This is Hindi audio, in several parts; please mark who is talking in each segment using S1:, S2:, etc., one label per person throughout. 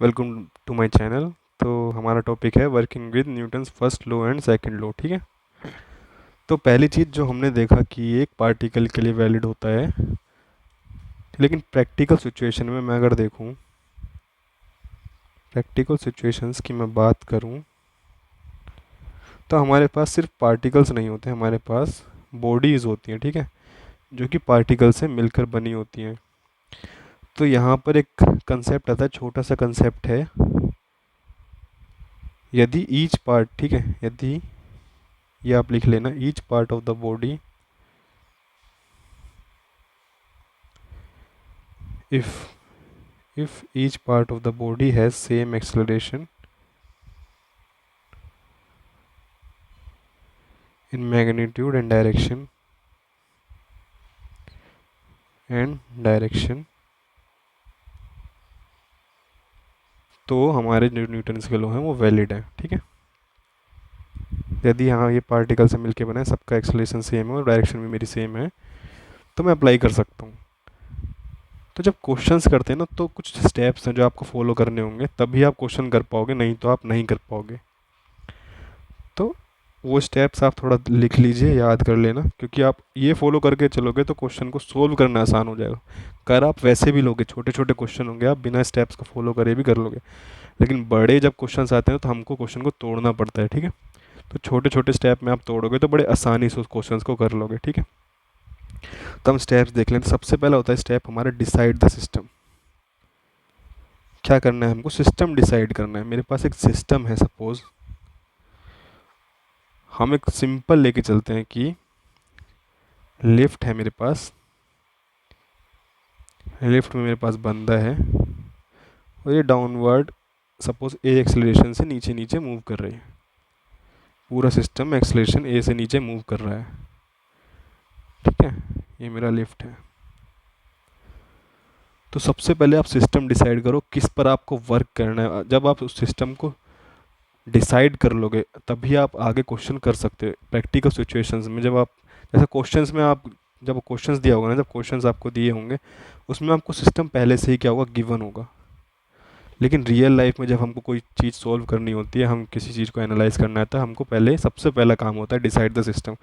S1: Welcome to my channel. तो हमारा टॉपिक है working with Newton's first law and second law. ठीक है। तो पहली चीज़ जो हमने देखा कि एक पार्टिकल के लिए वैलिड होता है, लेकिन प्रैक्टिकल सिचुएशन में मैं अगर देखूं, प्रैक्टिकल सिचुएशंस की मैं बात करूं, तो हमारे पास सिर्फ पार्टिकल्स नहीं होते, हमारे पास बॉडीज़ होती हैं। ठीक है। जो कि पार्टिकल से मिलकर बनी होती हैं। तो यहाँ पर एक कंसेप्ट आता है, छोटा सा कंसेप्ट है। यदि ईच पार्ट, ठीक है, यदि, ये आप लिख लेना, each part of the body, if each part of the body has same acceleration in magnitude and direction, तो हमारे जो न्यूटन्स के लॉ हैं वो वैलिड है। ठीक है। यदि यहाँ ये पार्टिकल से मिलके बना है, सबका एक्सेलरेशन सेम है और डायरेक्शन भी मेरी सेम है, तो मैं अप्लाई कर सकता हूँ। तो जब क्वेश्चंस करते हैं ना, तो कुछ स्टेप्स हैं जो आपको फॉलो करने होंगे, तभी आप क्वेश्चन कर पाओगे, नहीं तो आप नहीं कर पाओगे। तो वो स्टेप्स आप थोड़ा लिख लीजिए, याद कर लेना, क्योंकि आप ये फॉलो करके चलोगे तो क्वेश्चन को सोल्व करना आसान हो जाएगा। कर आप वैसे भी लोगे, छोटे छोटे क्वेश्चन होंगे, आप बिना स्टेप्स को फॉलो करे भी कर लोगे, लेकिन बड़े जब क्वेश्चन आते हैं तो हमको क्वेश्चन को तोड़ना पड़ता है। ठीक है। तो छोटे छोटे स्टेप में आप तोड़ोगे तो बड़े आसानी से उस क्वेश्चन को कर लोगे। ठीक है। तो हम स्टेप्स देख लें। तो सबसे पहला होता है स्टेप हमारा, डिसाइड द सिस्टम। क्या करना है हमको? सिस्टम डिसाइड करना है। मेरे पास एक सिस्टम है, सपोज हम एक सिंपल लेके चलते हैं कि लिफ्ट है मेरे पास, लिफ्ट में मेरे पास बंदा है और ये डाउनवर्ड सपोज ए एक्सेलरेशन से नीचे नीचे मूव कर रही है। पूरा सिस्टम एक्सेलरेशन ए से नीचे मूव कर रहा है। ठीक है। ये मेरा लिफ्ट है। तो सबसे पहले आप सिस्टम डिसाइड करो किस पर आपको वर्क करना है। जब आप उस सिस्टम को डिसाइड कर लोगे तभी आप आगे क्वेश्चन कर सकते हो प्रैक्टिकल सिचुएशंस में। जब आप, जैसे क्वेश्चंस में आप, जब क्वेश्चंस दिया होगा ना, जब क्वेश्चंस आपको दिए होंगे उसमें आपको सिस्टम पहले से ही क्या होगा, गिवन होगा। लेकिन रियल लाइफ में जब हमको कोई चीज़ सॉल्व करनी होती है, हम किसी चीज़ को एनालाइज करना है, तो हमको पहले सबसे पहला काम होता है डिसाइड द सिस्टम।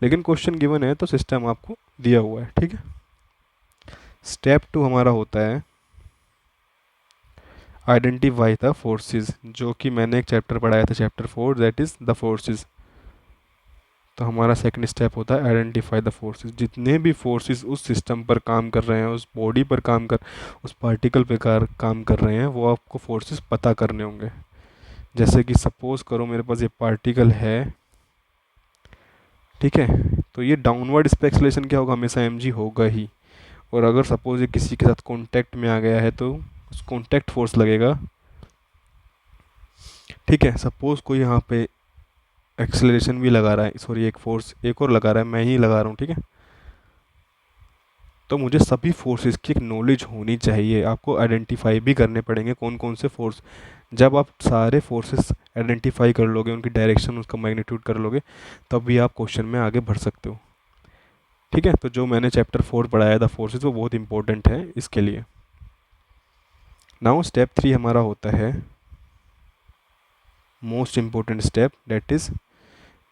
S1: लेकिन क्वेश्चन गिवन है तो सिस्टम आपको दिया हुआ है। ठीक है। स्टेप 2 हमारा होता है आइडेंटिफाई द फोर्सेस, जो कि मैंने एक चैप्टर पढ़ाया था, chapter 4, that is the forces. तो हमारा सेकंड स्टेप होता है आइडेंटिफाई द फोर्सेस। जितने भी फोर्सेस उस सिस्टम पर काम कर रहे हैं, उस बॉडी पर काम कर, उस पार्टिकल पे काम कर रहे हैं, वो आपको फोर्सेस पता करने होंगे। जैसे कि सपोज करो मेरे पास ये पार्टिकल है, ठीक है, तो ये डाउनवर्ड इस पे एक्सेलरेशन क्या होगा, हमेशा mg होगा ही। और अगर सपोज ये किसी के साथ कॉन्टैक्ट में आ गया है तो उस कॉन्टैक्ट फोर्स लगेगा। ठीक है। सपोज कोई यहाँ पे एक्सेलरेशन भी लगा रहा है, सॉरी एक फोर्स एक और लगा रहा है, मैं ही लगा रहा हूँ। ठीक है। तो मुझे सभी फोर्सेस की एक नॉलेज होनी चाहिए। आपको आइडेंटिफाई भी करने पड़ेंगे कौन कौन से फोर्स। जब आप सारे फोर्सेस आइडेंटिफाई कर लोगे, उनकी डायरेक्शन, उसका मैग्नीट्यूड कर लोगे, तब भी आप क्वेश्चन में आगे बढ़ सकते हो। ठीक है। तो जो मैंने चैप्टर 4 पढ़ाया था फोर्सेस, वो बहुत इंपॉर्टेंट है इसके लिए। नाउ स्टेप 3 हमारा होता है most important step, that is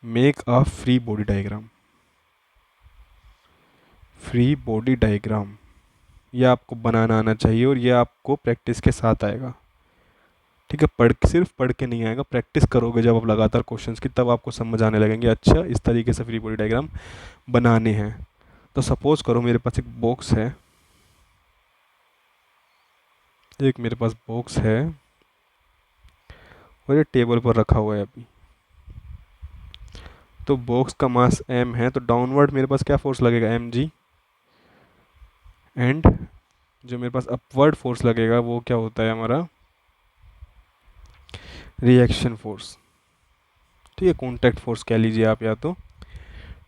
S1: make a free body diagram. Free body diagram ये आपको बनाना आना चाहिए और ये आपको प्रैक्टिस के साथ आएगा। ठीक है। सिर्फ पढ़ के नहीं आएगा, प्रैक्टिस करोगे जब आप लगातार क्वेश्चंस की, तब आपको समझ आने लगेंगे, अच्छा इस तरीके से फ्री बॉडी डायग्राम बनाने हैं। तो सपोज करो मेरे पास एक बॉक्स है, एक मेरे पास बॉक्स है और ये टेबल पर रखा हुआ है अभी। तो बॉक्स का मास m है, तो डाउनवर्ड मेरे पास क्या फोर्स लगेगा, mg। एंड जो मेरे पास अपवर्ड फोर्स लगेगा वो क्या होता है हमारा, रिएक्शन फोर्स। ठीक है। कॉन्टैक्ट फोर्स कह लीजिए आप या तो।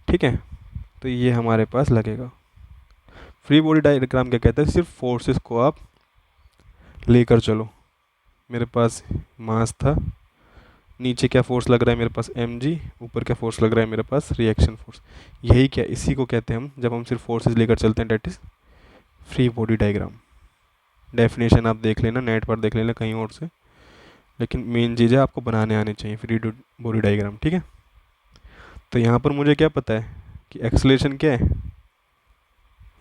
S1: ठीक है। तो ये हमारे पास लगेगा। फ्री बॉडी डायग्राम क्या कहता है, सिर्फ फोर्सेस को आप लेकर चलो। मेरे पास मास था, नीचे क्या फोर्स लग रहा है मेरे पास mg, ऊपर क्या फोर्स लग रहा है मेरे पास, रिएक्शन फोर्स। यही क्या, इसी को कहते हैं हम, जब हम सिर्फ फोर्सेस लेकर चलते हैं, that is free body diagram. Definition आप देख लेना, नेट पर देख लेना कहीं और से, लेकिन मेन चीज़ है आपको बनाने आने चाहिए फ्री बॉडी डायग्राम, ठीक है। तो यहाँ पर मुझे क्या पता है कि एक्सलेशन क्या है,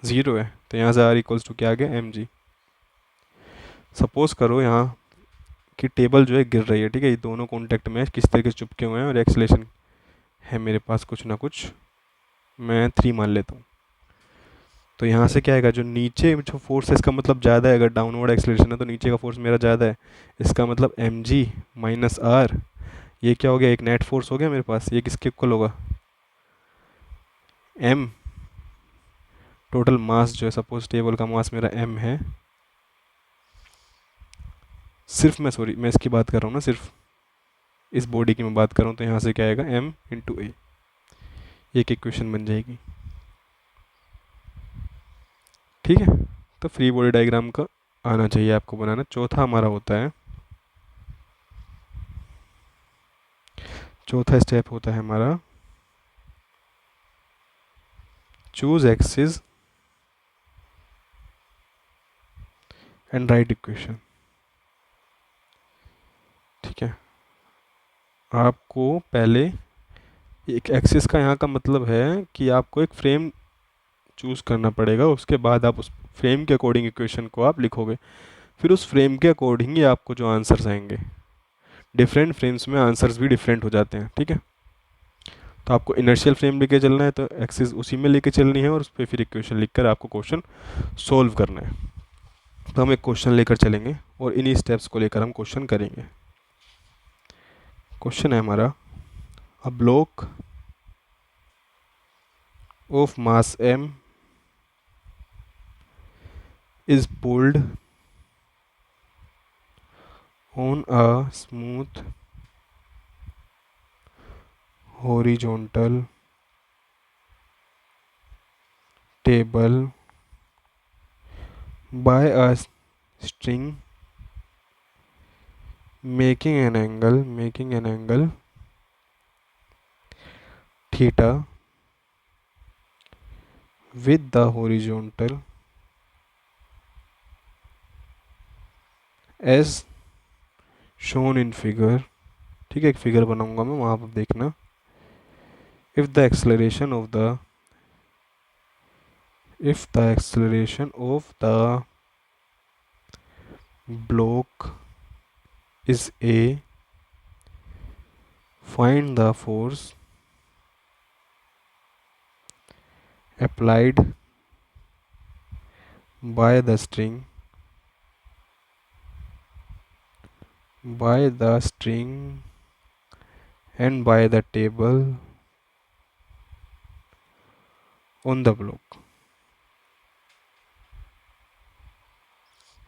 S1: 0 है, तो यहाँ से आर इक्वल्स टू क्या आ गया, एम जी। सपोज करो यहाँ कि टेबल जो है गिर रही है, ठीक है, ये दोनों कॉन्टैक्ट में किस तरीके से चिपके हुए हैं और एक्सलेशन है मेरे पास कुछ ना कुछ, मैं 3 मान लेता हूँ। तो यहाँ से क्या आएगा, जो नीचे जो फोर्स है इसका मतलब ज़्यादा है, अगर डाउनवर्ड एक्सलेशन है तो नीचे का फोर्स मेरा ज़्यादा है, इसका मतलब एम जी माइनस आर, ये क्या हो गया, एक नेट फोर्स हो गया मेरे पास, ये किसके इक्वल होगा, एम, टोटल मास जो है, सपोज टेबल का मास मेरा एम है, सिर्फ मैं सॉरी मैं इसकी बात कर रहा हूँ ना, सिर्फ इस बॉडी की मैं बात कर रहा हूँ, तो यहाँ से क्या आएगा, एम इंटू ए, एक इक्वेशन बन जाएगी, ठीक है। तो फ्री बॉडी डायग्राम का आना चाहिए आपको बनाना। चौथा हमारा होता है, चौथा स्टेप होता है हमारा choose axis and right equation, ठीक है। आपको पहले एक एक्सिस का यहाँ का मतलब है कि आपको एक फ्रेम चूज़ करना पड़ेगा, उसके बाद आप उस फ्रेम के अकॉर्डिंग इक्वेशन को आप लिखोगे, फिर उस फ्रेम के अकॉर्डिंग ही आपको जो आंसर्स आएंगे, डिफरेंट फ्रेम्स में आंसर्स भी डिफरेंट हो जाते हैं, ठीक है। तो आपको इनर्शियल फ्रेम लेके चलना है तो एक्सिस उसी में लेके चलनी है और उस पर फिर इक्वेशन लिखकर आपको क्वेश्चन सोल्व करना है। तो हम एक क्वेश्चन लेकर चलेंगे और इन्हीं स्टेप्स को लेकर हम क्वेश्चन करेंगे। क्वेश्चन है हमारा, a block of mass m is pulled on a smooth horizontal table by a string making an angle theta with the horizontal as shown in figure, ठीक है, एक फिगर बनाऊंगा मैं, वहाँ पर देखना। if the acceleration of the block is a, find the force applied by the string and by the table on the block।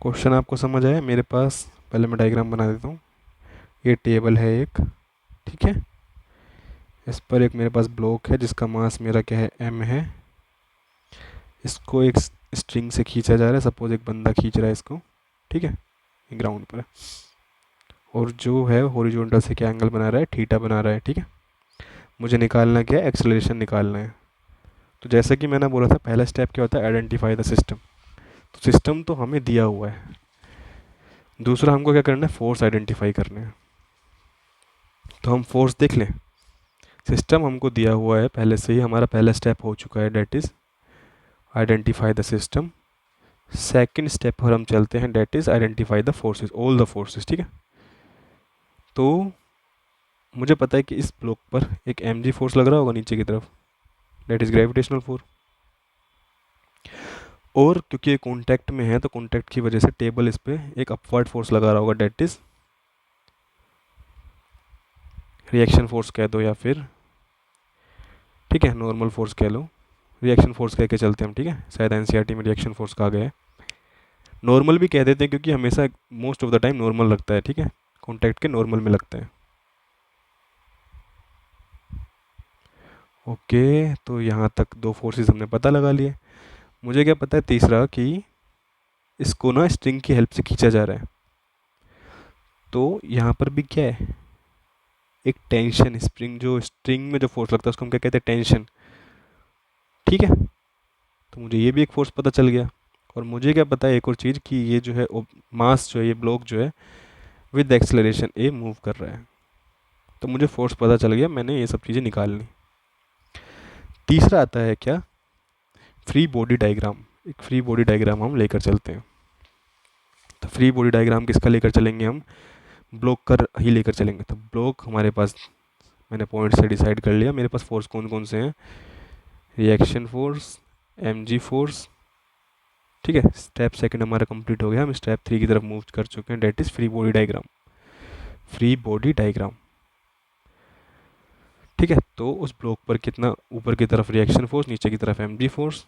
S1: Question आपको समझ आया मेरे पास, पहले मैं डायग्राम बना देता हूँ। ये टेबल है एक, ठीक है, इस पर एक मेरे पास ब्लॉक है जिसका मास मेरा क्या है, m है। इसको एक स्ट्रिंग से खींचा जा रहा है, सपोज एक बंदा खींच रहा है इसको, ठीक है, ग्राउंड पर है, और जो है हॉरिजॉन्टल से क्या एंगल बना रहा है, थीटा बना रहा है, ठीक है। मुझे निकालना क्या है, एक्सेलरेशन निकालना है। तो जैसे कि मैंने बोला था, पहला स्टेप क्या होता है, आइडेंटिफाई द सिस्टम। तो सिस्टम तो हमें दिया हुआ है, दूसरा हमको क्या करना है, फोर्स आइडेंटिफाई करना है। तो हम फोर्स देख लें, सिस्टम हमको दिया हुआ है पहले से ही, हमारा पहला स्टेप हो चुका है, that is identify the system. Second step पर हम चलते हैं, that is identify the forces, all the forces, ठीक है। तो मुझे पता है कि इस ब्लॉक पर एक mg फोर्स लग रहा होगा नीचे की तरफ, डेट इज़ ग्रेविटेशनल फोर्स, और क्योंकि ये कॉन्टैक्ट में है तो कॉन्टैक्ट की वजह से टेबल इस पर एक अपवर्ड फोर्स लगा रहा होगा, डेट इज़ रिएक्शन फोर्स कह दो या फिर, ठीक है, नॉर्मल फोर्स कह लो, रिएक्शन फोर्स कह के चलते हैं हम, ठीक है, शायद एनसीईआरटी में रिएक्शन फोर्स कहा गया है। नॉर्मल भी कह देते हैं क्योंकि हमेशा most of the time normal लगता है, ठीक है, कॉन्टैक्ट के नॉर्मल में लगता है। ओके, तो यहाँ तक दो फोर्सेस हमने पता लगा लिए। मुझे क्या पता है तीसरा, कि इसको ना स्ट्रिंग की हेल्प से खींचा जा रहा है, तो यहाँ पर भी क्या है, एक टेंशन, स्ट्रिंग में जो फोर्स लगता है उसको हम क्या कहते हैं, टेंशन, ठीक है। तो मुझे ये भी एक फोर्स पता चल गया। और मुझे क्या पता है एक और चीज़ कि ये जो है मास जो है, ये ब्लॉक जो है विद एक्सेलरेशन ए मूव कर रहा है। तो मुझे फोर्स पता चल गया, मैंने ये सब चीज़ें निकाल ली। तीसरा आता है क्या, फ्री बॉडी डायग्राम। एक फ्री बॉडी डायग्राम हम लेकर चलते हैं। तो फ्री बॉडी डायग्राम किसका लेकर चलेंगे हम, ब्लॉक का ही लेकर चलेंगे। तो ब्लॉक हमारे पास, मैंने पॉइंट से डिसाइड कर लिया मेरे पास फोर्स कौन कौन से हैं, रिएक्शन फोर्स, mg फोर्स। ठीक है, स्टेप सेकंड हमारा कंप्लीट हो गया, हम स्टेप 3 की तरफ मूव कर चुके हैं, that is free body diagram. Free body diagram, ठीक है। तो उस ब्लॉक पर कितना, ऊपर की तरफ रिएक्शन फोर्स, नीचे की तरफ mg force,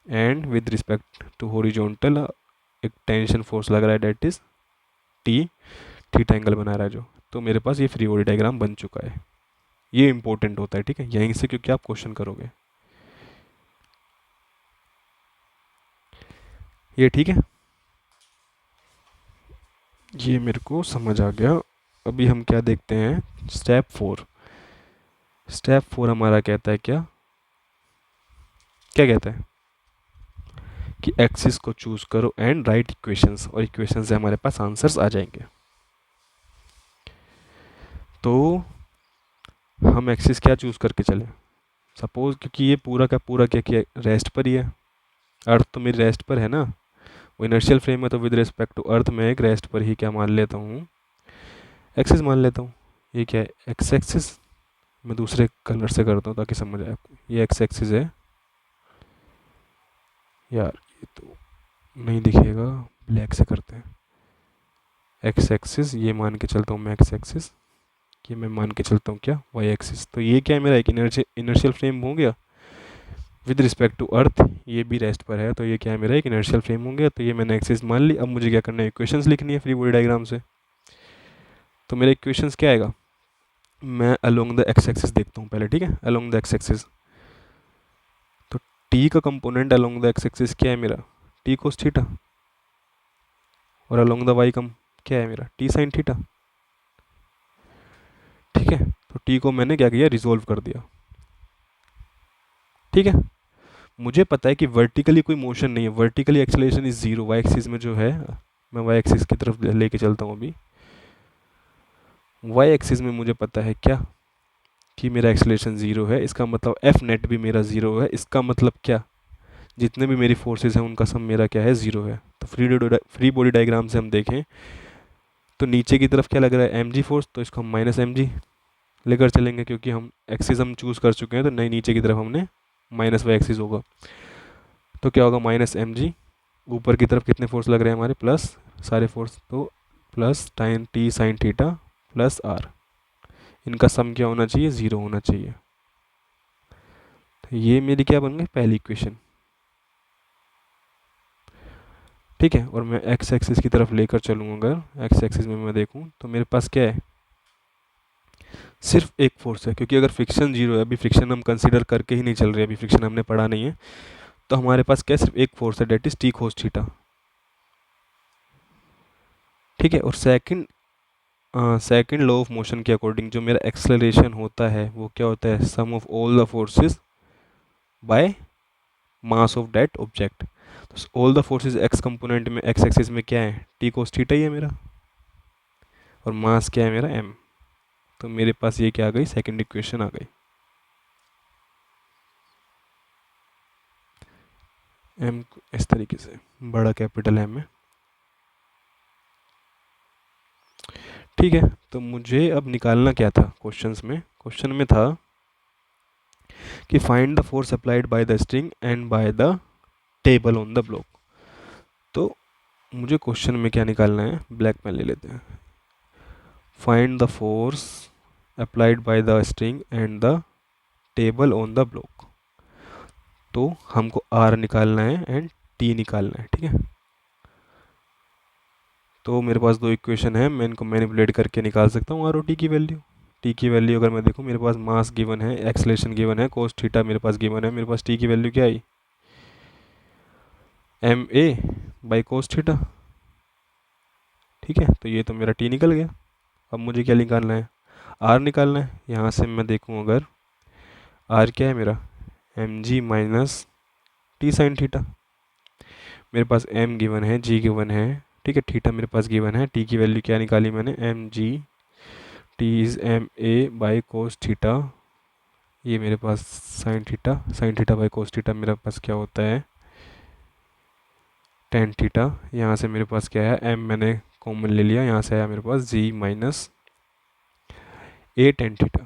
S1: and with respect to horizontal एक टेंशन फोर्स लग रहा है, that is T, theta angle बना रहा है जो। तो मेरे पास ये फ्री बॉडी डायग्राम बन चुका है। ये इंपॉर्टेंट होता है, ठीक है, यहीं से क्योंकि आप क्वेश्चन करोगे। ये ठीक है, ये मेरे को समझ आ गया। अभी हम क्या देखते हैं, स्टेप 4। स्टेप 4 हमारा कहता है क्या, क्या कहता है कि एक्सिस को चूज करो एंड राइट इक्वेशंस, और इक्वेशन से हमारे पास आंसर्स आ जाएंगे। तो हम एक्सिस क्या चूज करके चले, सपोज क्योंकि ये पूरा का पूरा क्या किया, रेस्ट पर ही है, अर्थ तो मेरी रेस्ट पर है ना, वो इनर्शियल फ्रेम है, तो विद रिस्पेक्ट टू अर्थ मैं एक रेस्ट पर ही क्या मान लेता हूँ, एक्सिस मान लेता हूँ। ये क्या है, एक्स एक्सिस। मैं दूसरे कलर से करता हूँ ताकि समझ आए आपको। ये एक्स एक्सिस है यार, ये तो नहीं दिखेगा, ब्लैक से करते हैं। एक्स एक्सिस ये मान के चलता हूँ मैं, एक्स एक्सिस ये मैं मान के चलता हूँ क्या, वाई एक्सिस। तो ये क्या है, मेरा एक इनर्शियल फ्रेम हो गया विद रिस्पेक्ट टू अर्थ, ये भी रेस्ट पर है, तो ये क्या है, मेरा एक इनर्शियल फ्रेम हो गया। तो ये मैंने एक्सिस मान ली। अब मुझे क्या करना है, इक्वेशंस लिखनी है फ्री बॉडी डायग्राम से। तो मेरे इक्वेशंस क्या आएगा, मैं अलोंग द एक्स एक्सिस देखता हूँ पहले, ठीक है, अलोंग द एक्स एक्सिस। तो टी का component along the x axis क्या है मेरा, टी कोस थीटा, और अलोंग द वाई कम क्या है मेरा, टी साइन थीटा। ठीक है, तो टी को मैंने क्या किया, रिजोल्व कर दिया। ठीक है, मुझे पता है कि वर्टिकली कोई मोशन नहीं है, vertically acceleration is zero, Y axis में जो है, मैं वाई एक्सिस की तरफ लेके चलता हूँ अभी। वाई एक्सिस में मुझे पता है क्या, कि मेरा एक्सेलरेशन ज़ीरो है, इसका मतलब एफ नेट भी मेरा ज़ीरो है। इसका मतलब क्या, जितने भी मेरी फोर्सेस हैं उनका सम मेरा क्या है, ज़ीरो है। तो फ्री बॉडी डायग्राम से हम देखें तो नीचे की तरफ क्या लग रहा है, एम जी फोर्स, तो इसको हम माइनस एम जी लेकर चलेंगे, क्योंकि हम एक्सिस हम चूज़ कर चुके हैं। तो नई नीचे की तरफ हमने माइनस वाई एक्सिस होगा, तो क्या होगा, माइनस एम जी। ऊपर की तरफ कितने फोर्स लग रहे हैं हमारे, प्लस सारे फोर्स, तो प्लस टाइन T sine theta plus R, इनका सम क्या होना चाहिए, ज़ीरो होना चाहिए। तो ये मेरी क्या बन गई, पहली इक्वेशन। ठीक है, और मैं एक्स एक्सिस की तरफ लेकर चलूँ, अगर एक्स एक्सिस में मैं देखूँ तो मेरे पास क्या है, सिर्फ एक फोर्स है, क्योंकि अगर फ्रिक्शन जीरो है, अभी फ्रिक्शन हम कंसीडर करके ही नहीं चल रहे, अभी फ्रिक्शन हमने पढ़ा नहीं है, तो हमारे पास क्या, सिर्फ एक फोर्स है, that is T cos theta. ठीक है, और सेकंड लॉ ऑफ मोशन के अकॉर्डिंग जो मेरा एक्सेलरेशन होता है वो क्या होता है, sum of all the forces by mass of that object. तो all the forces X component में, एक्स एक्सिस में क्या है, टी कोस थीटा ही है मेरा, और मास क्या है मेरा, एम। तो मेरे पास ये क्या आ गई, सेकंड इक्वेशन आ गई। एम इस तरीके से, बड़ा कैपिटल एम है। ठीक है, तो मुझे अब निकालना क्या था, क्वेश्चन में था कि find the force applied by the string and by the table on the block. तो मुझे क्वेश्चन में क्या निकालना है, ब्लैक पेन ले लेते हैं। Find the force applied by the string and the table on the block. तो हमको आर निकालना है एंड टी निकालना है, ठीक है। तो मेरे पास दो इक्वेशन है, मैं इनको मैनिपुलेट करके निकाल सकता हूँ आर और टी की वैल्यू। टी की वैल्यू अगर मैं देखूँ, मेरे पास मास गिवन है, एक्सलेशन गिवन है, कोस थीटा मेरे पास गिवन है, मेरे पास टी की वैल्यू क्या आई, M A by cos theta. ठीक है, तो ये तो मेरा टी निकल गया। अब मुझे क्या निकालना है, आर निकालना है। यहाँ से मैं देखूँ अगर, आर क्या है मेरा, M G minus T sine theta. मेरे पास एम गिवन है, जी गिवन है, ठीक है, थीटा मेरे पास गिवन है, टी की वैल्यू क्या निकाली मैंने, M G, T is M A by cos theta, ये मेरे पास sine theta by cos theta मेरे पास क्या होता है, टेन थीटा। यहाँ से मेरे पास क्या है, एम मैंने कॉमन ले लिया, यहाँ से आया मेरे पास जी माइनस ए टेन थीटा।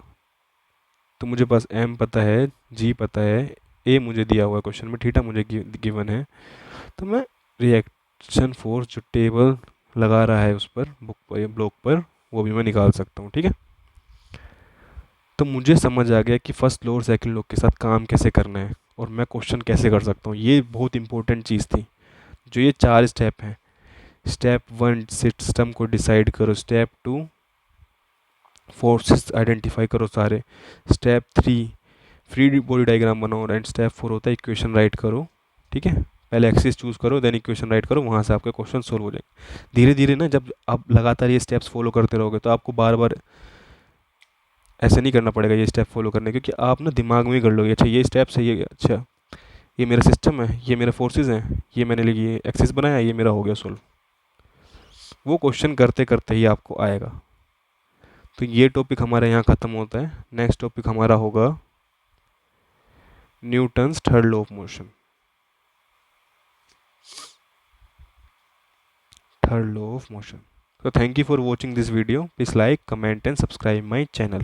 S1: तो मुझे पास एम पता है, जी पता है, ए मुझे दिया हुआ है क्वेश्चन में, थीटा मुझे गिवन है। तो मैं रिएक्शन फोर्स जो टेबल लगा रहा है उस पर, बुक पर या ब्लॉक पर, वो भी मैं निकाल सकता हूँ, ठीक है। तो मुझे समझ आ गया कि फर्स्ट लॉ और सेकंड लॉ के साथ काम कैसे करना है और मैं क्वेश्चन कैसे कर सकता हूँ। ये बहुत इंपॉर्टेंट चीज़ थी। जो ये 4 स्टेप हैं, स्टेप 1 सिस्टम को डिसाइड करो, स्टेप 2 फोर्सेस आइडेंटिफाई करो सारे, स्टेप 3 फ्री बॉडी डायग्राम बनाओ, एंड स्टेप 4 होता है इक्वेशन राइट करो, ठीक है। पहले एक्सिस चूज़ करो, देन इक्वेशन राइट करो, वहाँ से आपके क्वेश्चन सोल्व हो जाएंगे। धीरे धीरे ना जब आप लगातार ये स्टेप्स फॉलो करते रहोगे तो आपको बार बार ऐसे नहीं करना पड़ेगा ये स्टेप फॉलो करने, क्योंकि आप ना दिमाग में ही कर लोगे, अच्छा ये स्टेप्स है, ये अच्छा ये मेरा सिस्टम है, ये मेरे फोर्सेज हैं, ये मैंने ये एक्सिस बनाया, ये मेरा हो गया सोल्व। वो क्वेश्चन करते करते ही आपको आएगा। तो ये टॉपिक हमारे यहाँ ख़त्म होता है। नेक्स्ट टॉपिक हमारा होगा Newton's third law of motion, third law of motion. So thank you for watching this video. Please like, comment and subscribe my channel.